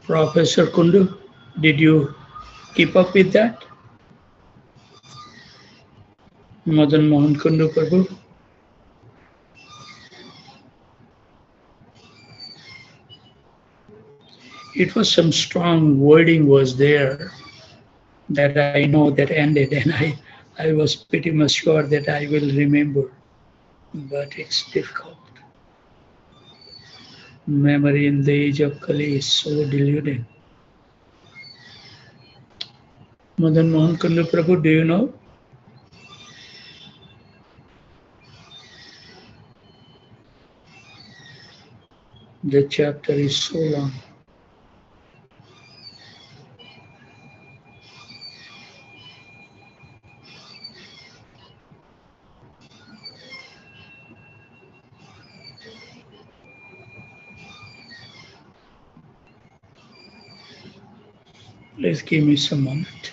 Professor Kundu, did you keep up with that? Madan Mohan Kundu Prabhu? It was some strong wording was there that I know that ended, and I was pretty much sure that I will remember, but it's difficult. Memory in the age of Kali is so deluding. Madan Mohan Kundu Prabhu, do you know? The chapter is so long. Please give me some moment.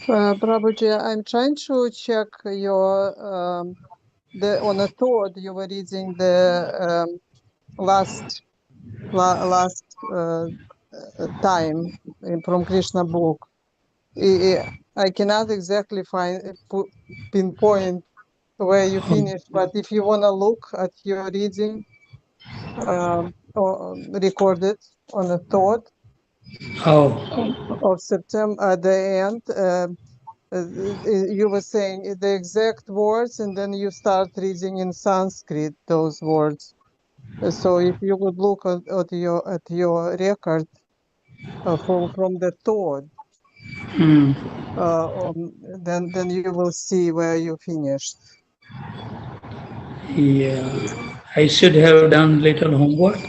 Prabhuji, I'm trying to check your on a thought you were reading the last time from Krishna book. I cannot exactly pinpoint where you finished, but if you want to look at your reading or recorded on a thought of September at the end, you were saying the exact words, and then you start reading in Sanskrit those words. So if you would look at your record from the thought, then you will see where you finished. Yeah, I should have done little homework.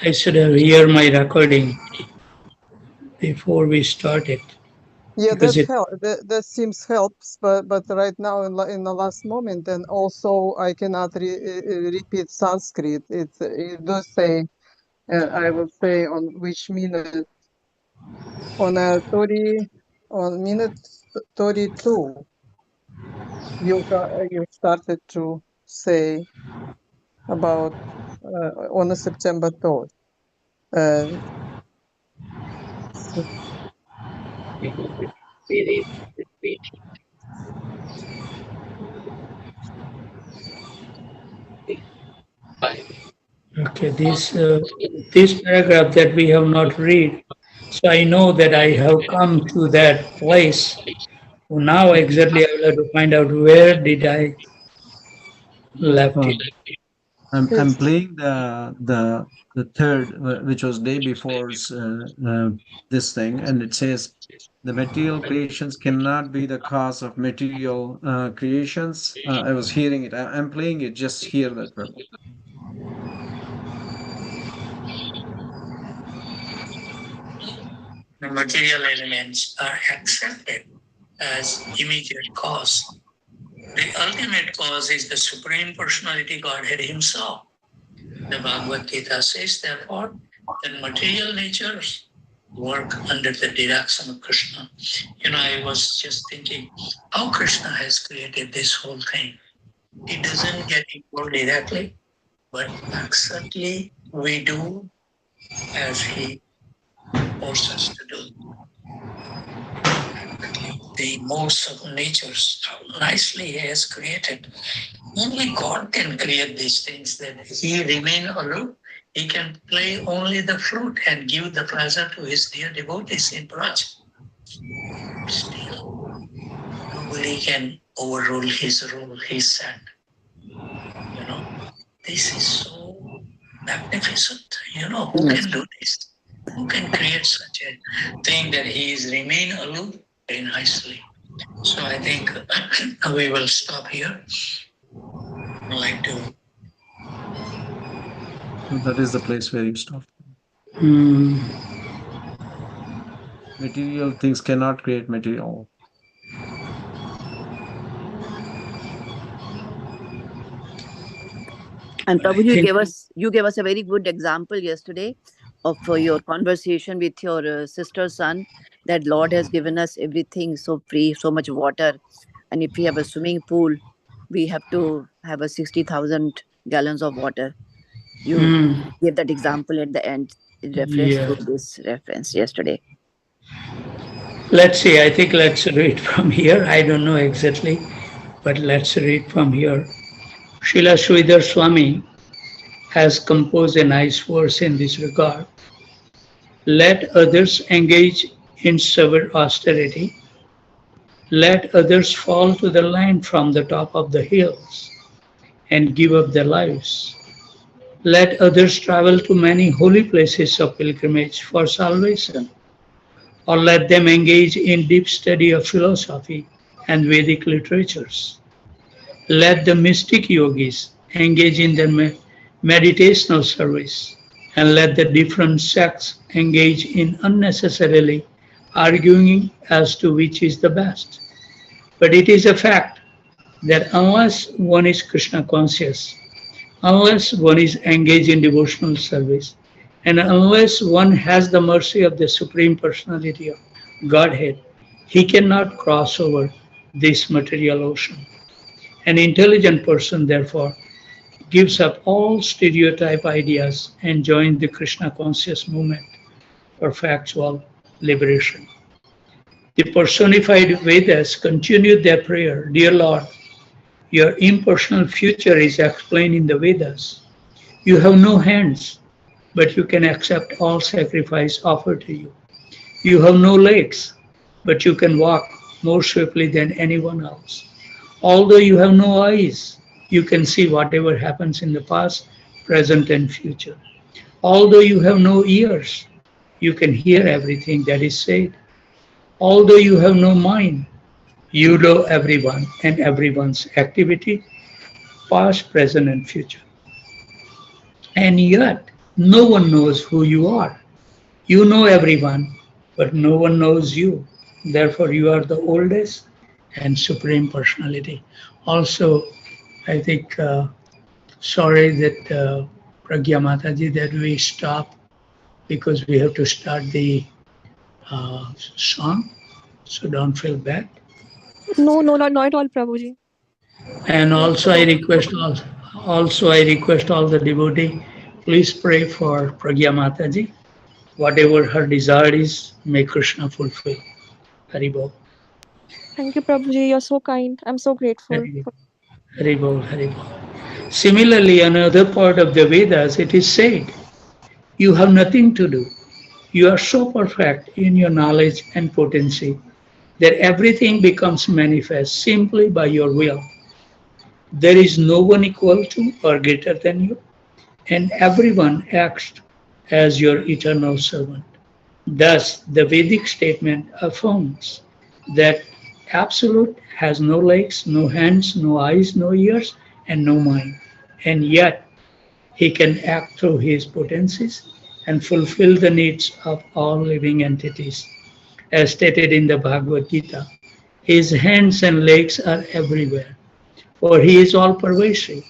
I should have heard my recording before we started. Yeah, Because it, that seems helps, but right now in the last moment, and also I cannot repeat Sanskrit. It does say, I will say on which minute, on 30, on minute 32, you started to say about on a September 3rd. So, okay, this paragraph that we have not read, so I know that I have come to that place. So now exactly I will have to find out where did I left uh, it. I'm Yes. playing the third, which was day before's this thing, and it says the material creations cannot be the cause of material creations. I was hearing it. I'm playing it. Just hear that, Prabhu. The material elements are accepted as immediate cause. The ultimate cause is the Supreme Personality Godhead Himself. The Bhagavad Gita says, therefore, that material natures work under the direction of Krishna. I was just thinking how Krishna has created this whole thing. He doesn't get involved directly, but exactly we do as He forces us to do. The modes of natures, how nicely He has created. Only God can create these things, that He remain aloof. He can play only the flute and give the pleasure to His dear devotees in Braj. Still, nobody can overrule His rule, His said. This is so magnificent. Who can do this? Who can create such a thing that He is remain aloof very nicely? So I think we will stop here. I'd like to. That is the place where you stop. Hmm. Material things cannot create material. And But I Prabhu, think you gave us a very good example yesterday of your conversation with your sister's son. That Lord has given us everything so free, so much water, and if we have a swimming pool, we have to have a 60,000 gallons of water. You gave that example at the end in reference yeah. to this reference yesterday. Let's see. I think let's read from here. I don't know exactly, but let's read from here. Srila Sridhar Swami has composed a nice verse in this regard. Let others engage in severe austerity. Let others fall to the land from the top of the hills and give up their lives. Let others travel to many holy places of pilgrimage for salvation, or let them engage in deep study of philosophy and Vedic literatures. Let the mystic yogis engage in their meditational service, and let the different sects engage in unnecessarily arguing as to which is the best. But it is a fact that unless one is Krishna conscious, unless one is engaged in devotional service, and unless one has the mercy of the Supreme Personality of Godhead, he cannot cross over this material ocean. An intelligent person, therefore, gives up all stereotype ideas and joins the Krishna conscious movement for factual liberation. The personified Vedas continued their prayer, Dear Lord, your impersonal future is explained in the Vedas. You have no hands, but you can accept all sacrifice offered to you. You have no legs, but you can walk more swiftly than anyone else. Although you have no eyes, you can see whatever happens in the past, present, and future. Although you have no ears, you can hear everything that is said. Although you have no mind, you know everyone and everyone's activity, past, present, and future. And yet, no one knows who you are. You know everyone, but no one knows you. Therefore, you are the oldest and supreme personality. Also, I think, sorry that Pragya Mataji, that we stop because we have to start the song. So don't feel bad. No, no, not at all, Prabhuji. And No also I problem. request all the devotee, please pray for Pragya Mataji. Whatever her desire is, may Krishna fulfill. Haribol. Thank you, Prabhuji. You're so kind. I'm so grateful. Haribol, Haribol. Similarly, another part of the Vedas, it is said, you have nothing to do. You are so perfect in your knowledge and potency that everything becomes manifest simply by your will. There is no one equal to or greater than you, and everyone acts as your eternal servant. Thus, the Vedic statement affirms that Absolute has no legs, no hands, no eyes, no ears, and no mind, and yet he can act through his potencies and fulfill the needs of all living entities. As stated in the Bhagavad Gita, his hands and legs are everywhere, for he is all pervasive.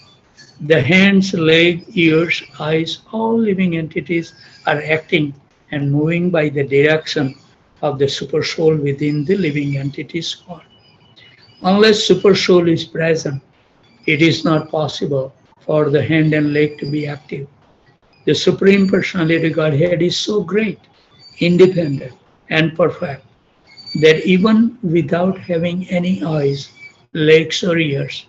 The hands, legs, ears, eyes, all living entities are acting and moving by the direction of the supersoul within the living entity's heart. Unless supersoul is present, it is not possible for the hand and leg to be active. The Supreme Personality Godhead is so great, independent, and perfect that even without having any eyes, legs, or ears,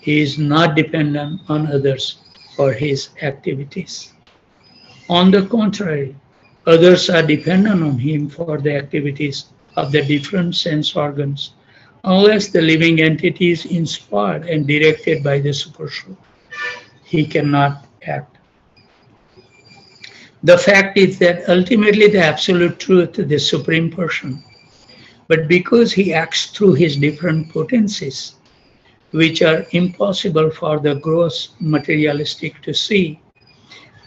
he is not dependent on others for his activities. On the contrary, others are dependent on him for the activities of the different sense organs, unless the living entity is inspired and directed by the Supersoul. He cannot act. The fact is that ultimately the Absolute Truth, the Supreme Person, but because he acts through his different potencies, which are impossible for the gross materialistic to see,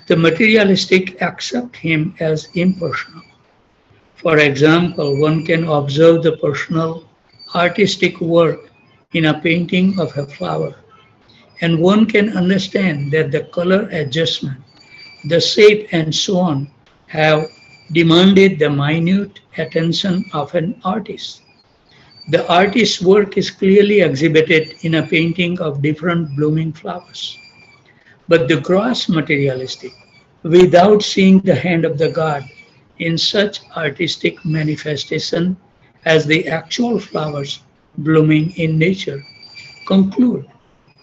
the materialistic accept him as impersonal. For example, one can observe the personal artistic work in a painting of a flower, and one can understand that the color adjustment, the shape, and so on have demanded the minute attention of an artist. The artist's work is clearly exhibited in a painting of different blooming flowers. But the gross materialistic, without seeing the hand of the God in such artistic manifestation as the actual flowers blooming in nature, conclude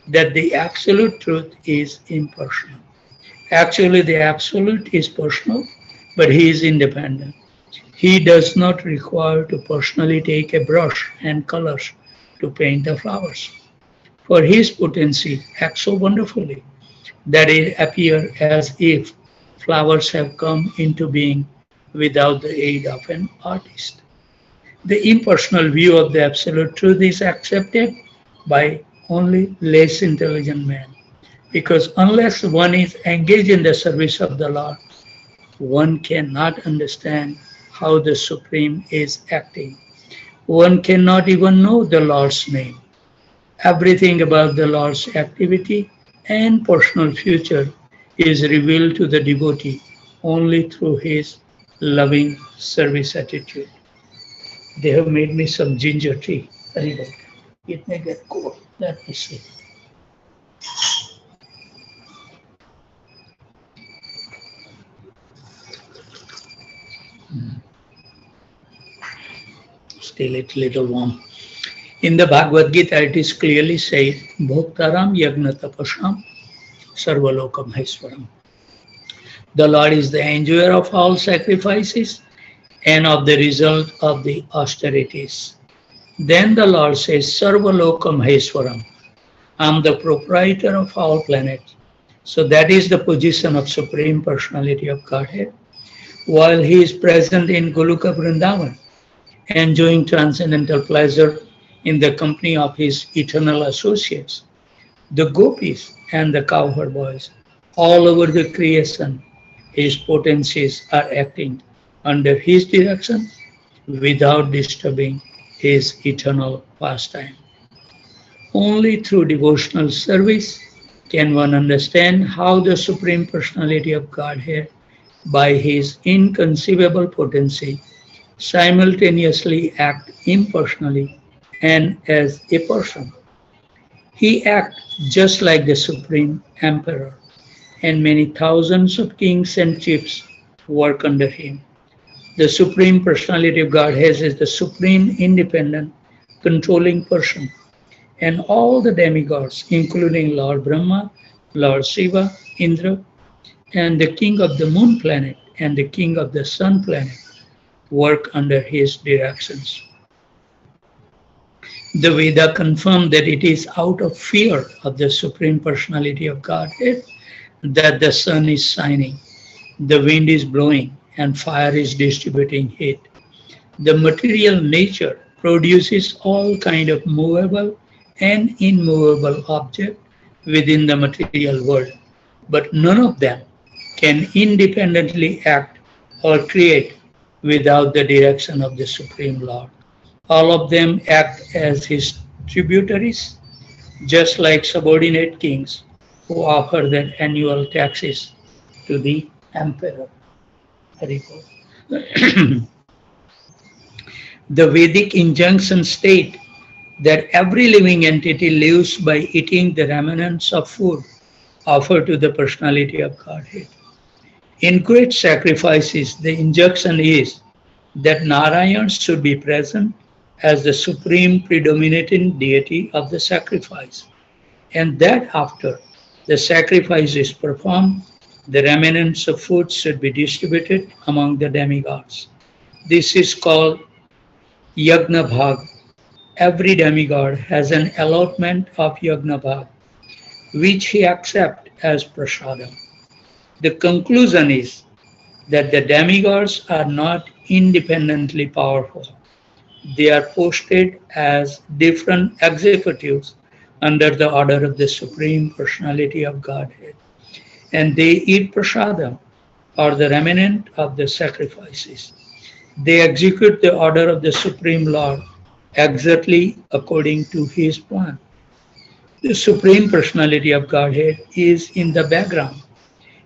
that the Absolute Truth is impersonal. Actually, the Absolute is personal, but he is independent. He does not require to personally take a brush and colors to paint the flowers, for his potency acts so wonderfully that it appears as if flowers have come into being without the aid of an artist. The impersonal view of the Absolute Truth is accepted by only less intelligent men, because unless one is engaged in the service of the Lord, one cannot understand how the Supreme is acting. One cannot even know the Lord's name. Everything about the Lord's activity and personal future is revealed to the devotee only through his loving service attitude. They have made me some ginger tea. Anyway, it may get cold. Let me see. Still it's little warm. In the Bhagavad Gita, it is clearly said, Bhoktaram Yagna Tapasham Sarvalokam Haiswaram. The Lord is the enjoyer of all sacrifices and of the result of the austerities. Then the Lord says, Sarvalokam Haiswaram. I am the proprietor of all planets. So that is the position of Supreme Personality of Godhead. While he is present in Goloka Vrindavan, enjoying transcendental pleasure in the company of his eternal associates, the gopis and the cowherd boys, all over the creation, his potencies are acting under his direction without disturbing his eternal pastime. Only through devotional service can one understand how the Supreme Personality of Godhead, by his inconceivable potency, simultaneously act impersonally and as a person. He acts just like the Supreme Emperor, and many thousands of kings and chiefs work under him. The Supreme Personality of Godhead is the supreme independent controlling person, and all the demigods, including Lord Brahma, Lord Shiva, Indra, and the king of the moon planet and the king of the sun planet, work under his directions. The Veda confirm that it is out of fear of the Supreme Personality of Godhead that the sun is shining, the wind is blowing, and fire is distributing heat. The material nature produces all kind of movable and immovable objects within the material world, but none of them can independently act or create without the direction of the Supreme Lord. All of them act as his tributaries, just like subordinate kings who offer their annual taxes to the emperor. The Vedic injunction state that every living entity lives by eating the remnants of food offered to the personality of Godhead. In great sacrifices, the injunction is that Narayan should be present as the supreme predominating deity of the sacrifice, and that after the sacrifice is performed, the remnants of food should be distributed among the demigods. This is called Yagna Bhag. Every demigod has an allotment of Yagna Bhag, which he accepts as prasadam. The conclusion is that the demigods are not independently powerful. They are posted as different executives under the order of the Supreme Personality of Godhead, and they eat prasadam or the remnant of the sacrifices. They execute the order of the Supreme Lord exactly according to his plan. The Supreme Personality of Godhead is in the background,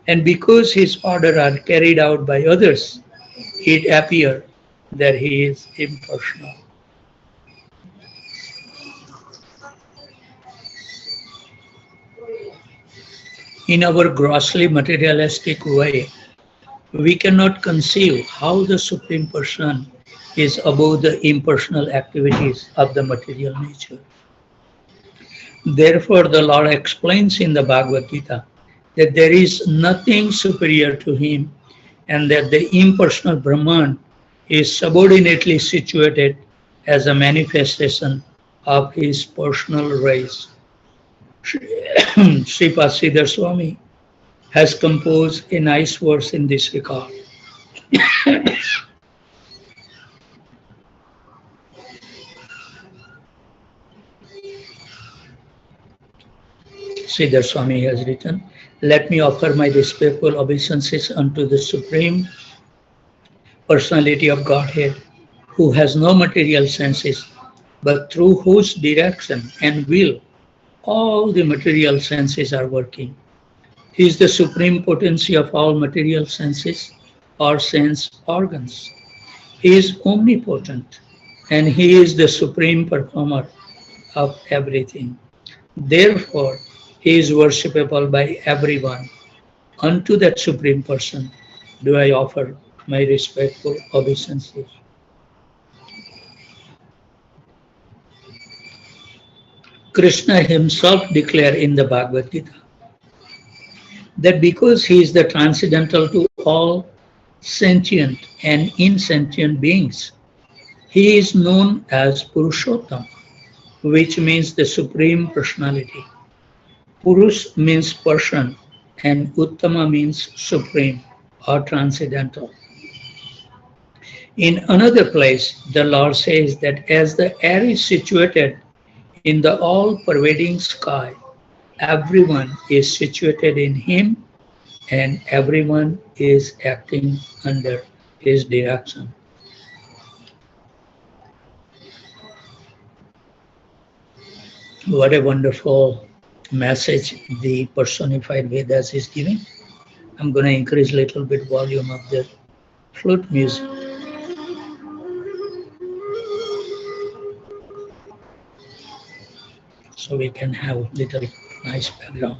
and because his orders are carried out by others, it appears that he is impersonal. In our grossly materialistic way, we cannot conceive how the Supreme Person is above the impersonal activities of the material nature. Therefore, the Lord explains in the Bhagavad Gita that there is nothing superior to him and that the impersonal Brahman is subordinately situated as a manifestation of his personal race. Sripad Sridhar Swami has composed a nice verse in this regard. Sridhar Swami has written, "Let me offer my respectful obeisances unto the Supreme Personality of Godhead, who has no material senses, but through whose direction and will all the material senses are working. He is the supreme potency of all material senses or sense organs. He is omnipotent, and he is the supreme performer of everything. Therefore, he is worshipable by everyone. Unto that supreme person do I offer my respectful obeisances." Krishna himself declared in the Bhagavad Gita that because he is the transcendental to all sentient and insentient beings, he is known as Purushottam, which means the Supreme Personality. Purush means person and Uttama means supreme or transcendental. In another place, the Lord says that as the air is situated in the all-pervading sky, everyone is situated in him and everyone is acting under his direction. What a wonderful message the personified Vedas is giving. I'm going to increase a little bit volume of the flute music. So we can have a little nice background.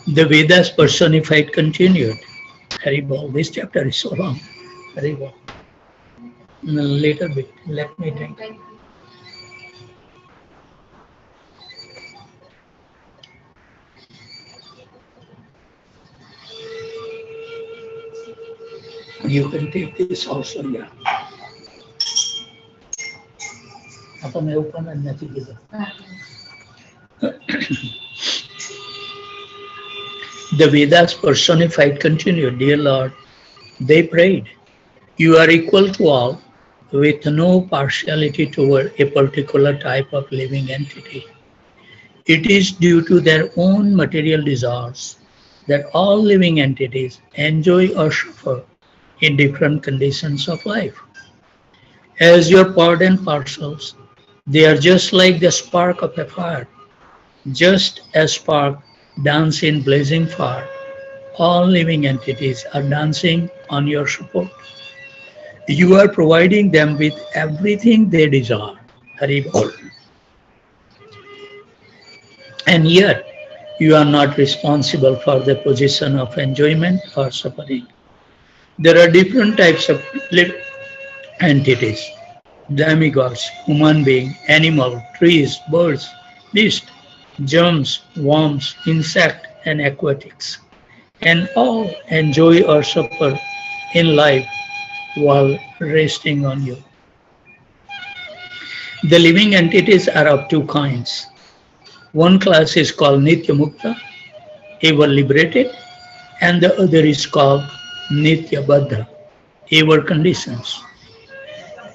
The Vedas personified continued. Haribol, this chapter is so long. Haribol. A little bit, let me drink. You can take this also, yeah. આપણને એવું પણ નથી કીધું. The Vedas personified continued, Dear Lord, they prayed, you are equal to all, with no partiality toward a particular type of living entity. It is due to their own material desires that all living entities enjoy or suffer in different conditions of life. As your part and parcels, they are just like the spark of a fire. Just as spark dance in blazing fire, all living entities are dancing on your support. You are providing them with everything they desire. Hari Bol. And yet, you are not responsible for the position of enjoyment or suffering. There are different types of entities: demigods, human being, animal, trees, birds, beasts, germs, worms, insect, and aquatics. And all enjoy or suffer in life while resting on you. The living entities are of two kinds. One class is called Nitya Mukta, ever liberated, and the other is called Nitya Baddha, ever conditions.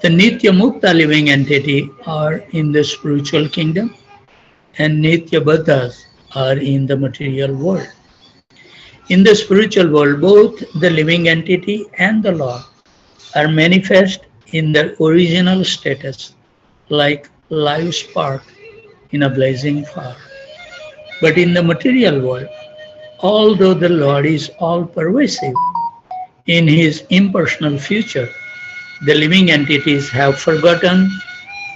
The Nitya Mukta living entity are in the spiritual kingdom, and Nitya Baddhas are in the material world. In the spiritual world, both the living entity and the Lord are manifest in their original status, like live spark in a blazing fire. But in the material world, although the Lord is all pervasive, in his impersonal future, the living entities have forgotten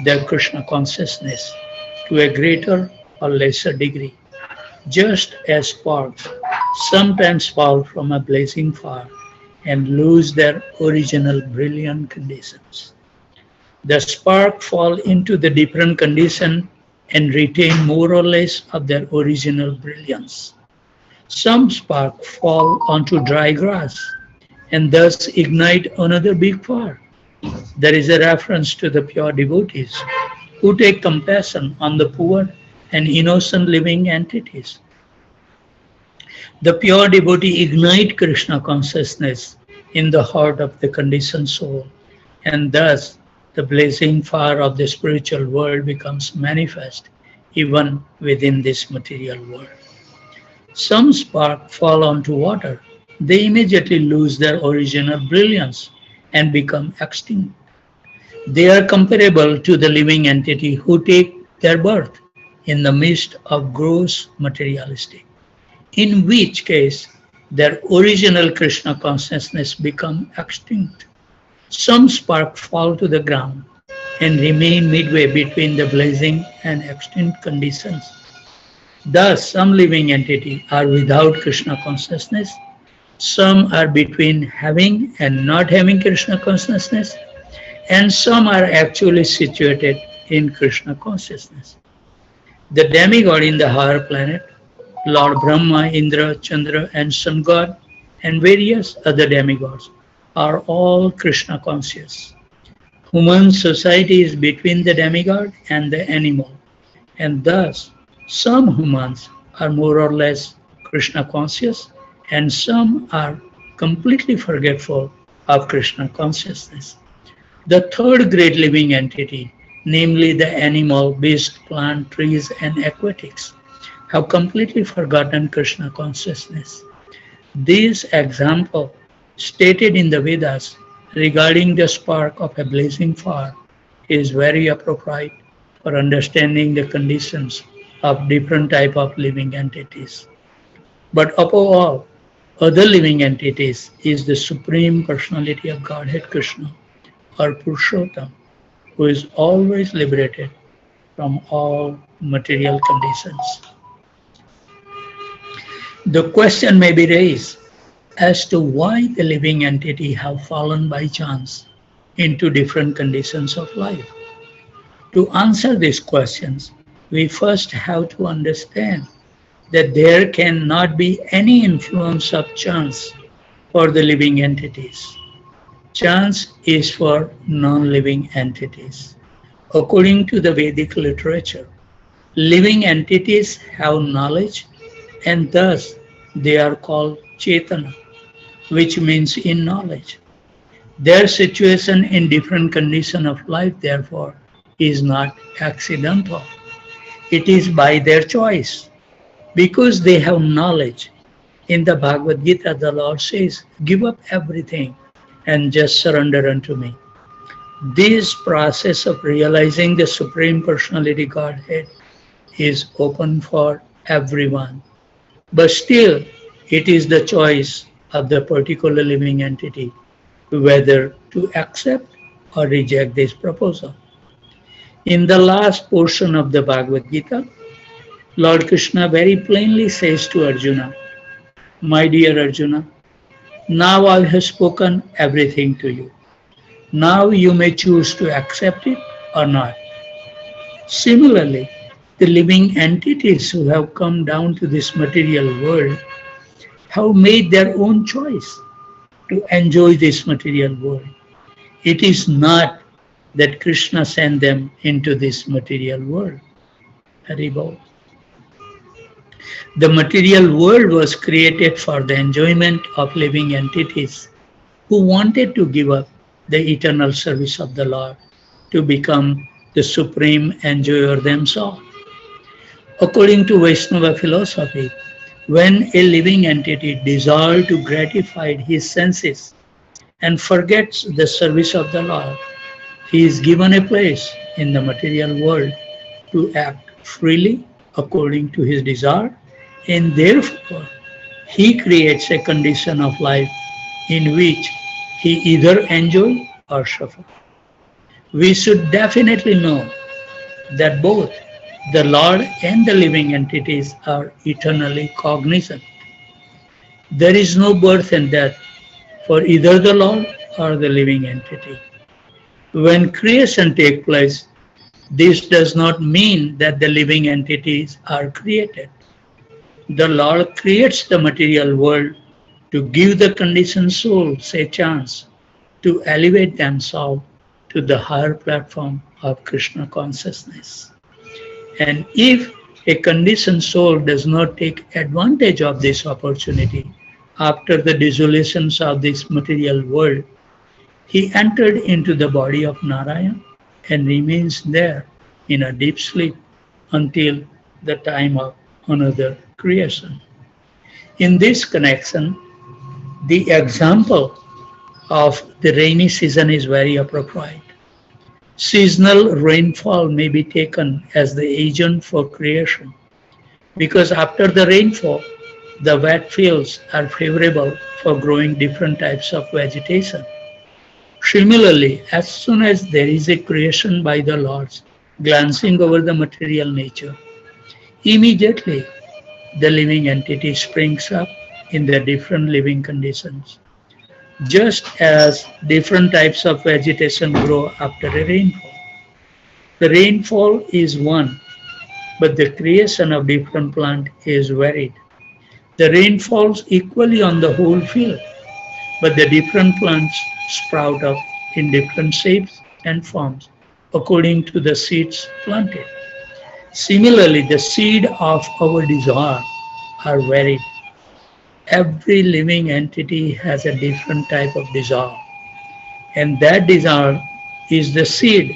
their Krishna consciousness to a greater or lesser degree, just as sparks sometimes fall from a blazing fire and lose their original brilliant conditions. The spark fall into the different condition and retain more or less of their original brilliance. Some spark fall onto dry grass and thus ignite another big fire. There is a reference to the pure devotees who take compassion on the poor and innocent living entities. The pure devotee ignite Krishna consciousness in the heart of the conditioned soul, and thus the blazing fire of the spiritual world becomes manifest even within this material world. Some sparks fall onto water. They immediately lose their original brilliance and become extinct. They are comparable to the living entity who take their birth in the midst of gross materialistic, in which case their original Krishna consciousness become extinct. Some sparks fall to the ground and remain midway between the blazing and extinct conditions. Thus, some living entities are without Krishna consciousness, some are between having and not having Krishna consciousness, and some are actually situated in Krishna consciousness. The demigod in the higher planet, Lord Brahma, Indra, Chandra, and Sun God, and various other demigods are all Krishna conscious. Human society is between the demigod and the animal, and thus some humans are more or less Krishna conscious, and some are completely forgetful of Krishna consciousness. The third great living entity, namely the animal, beast, plant, trees, and aquatics, have completely forgotten Krishna consciousness. This example, stated in the Vedas regarding the spark of a blazing fire, is very appropriate for understanding the conditions of different type of living entities. But above all, other living entities is the Supreme Personality of Godhead Krishna, or Purushottam, who is always liberated from all material conditions. The question may be raised as to why the living entity have fallen by chance into different conditions of life. To answer these questions, we first have to understand that there cannot be any influence of chance for the living entities. Chance is for non-living entities. According to the Vedic literature, living entities have knowledge and thus they are called Chetana, which means in knowledge. Their situation in different condition of life, therefore, is not accidental. It is by their choice. Because they have knowledge. In the Bhagavad Gita, the Lord says, give up everything and just surrender unto me. This process of realizing the Supreme Personality Godhead is open for everyone. But still, it is the choice of the particular living entity whether to accept or reject this proposal. In the last portion of the Bhagavad Gita, Lord Krishna very plainly says to Arjuna, my dear Arjuna, now I have spoken everything to you. Now you may choose to accept it or not. Similarly, the living entities who have come down to this material world have made their own choice to enjoy this material world. It is not that Krishna sent them into this material world. Haribol. The material world was created for the enjoyment of living entities who wanted to give up the eternal service of the Lord to become the supreme enjoyer themselves. According to Vaishnava philosophy, when a living entity desires to gratify his senses and forgets the service of the Lord, he is given a place in the material world to act freely according to his desire, and therefore he creates a condition of life in which he either enjoy or suffer. We should definitely know that both the Lord and the living entities are eternally cognizant. There is no birth and death for either the Lord or the living entity. When creation takes place, this does not mean that the living entities are created. The Lord creates the material world to give the conditioned souls a chance to elevate themselves to the higher platform of Krishna consciousness. And if a conditioned soul does not take advantage of this opportunity after the dissolutions of this material world, he entered into the body of Narayan and remains there in a deep sleep until the time of another creation. In this connection, the example of the rainy season is very appropriate. Seasonal rainfall may be taken as the agent for creation because after the rainfall, the wet fields are favorable for growing different types of vegetation. Similarly, as soon as there is a creation by the Lords, glancing over the material nature, immediately the living entity springs up in the different living conditions. Just as different types of vegetation grow after a rainfall. The rainfall is one, but the creation of different plant is varied. The rain falls equally on the whole field, but the different plants sprout up in different shapes and forms according to the seeds planted. Similarly, the seed of our desire are varied. Every living entity has a different type of desire, and that desire is the seed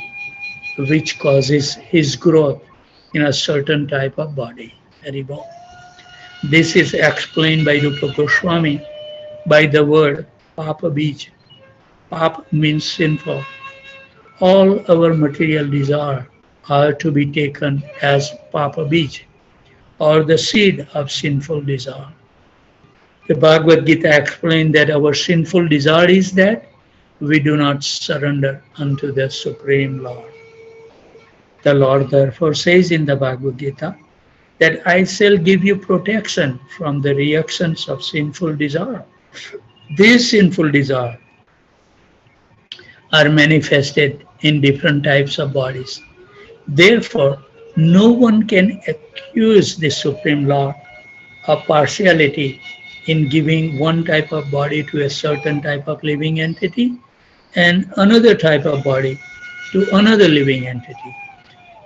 which causes his growth in a certain type of body. Haribol. This is explained by Rupa Goswami by the word Papa Bij. Pap means sinful. All our material desire are to be taken as Papa Bij, or the seed of sinful desire. The Bhagavad Gita explained that our sinful desire is that we do not surrender unto the Supreme Lord. The Lord therefore says in the Bhagavad Gita that I shall give you protection from the reactions of sinful desire. These sinful desires are manifested in different types of bodies. Therefore, no one can accuse the Supreme Lord of partiality in giving one type of body to a certain type of living entity and another type of body to another living entity.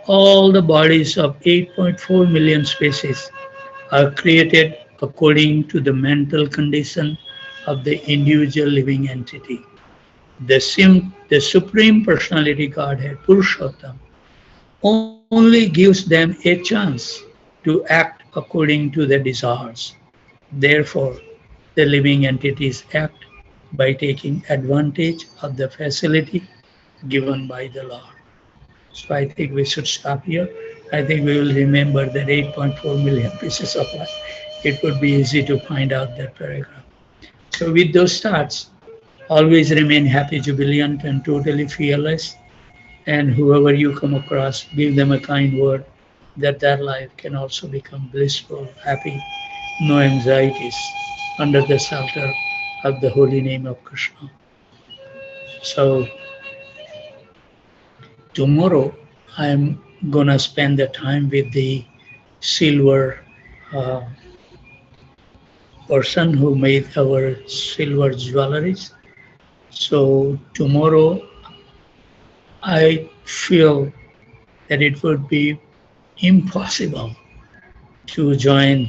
All the bodies of 8.4 million species are created according to the mental condition of the individual living entity. The Supreme Personality Godhead, Purushottam, only gives them a chance to act according to their desires. Therefore, the living entities act by taking advantage of the facility given by the Lord. So I think we should stop here. I think we will remember that 8.4 million pieces of light. It would be easy to find out that paragraph. So with those thoughts, always remain happy, jubilant, and totally fearless. And whoever you come across, give them a kind word that their life can also become blissful, happy, no anxieties, under the shelter of the holy name of Krishna. So tomorrow I'm gonna spend the time with the silver uh, person who made our silver jewelries. So tomorrow I feel that it would be impossible to join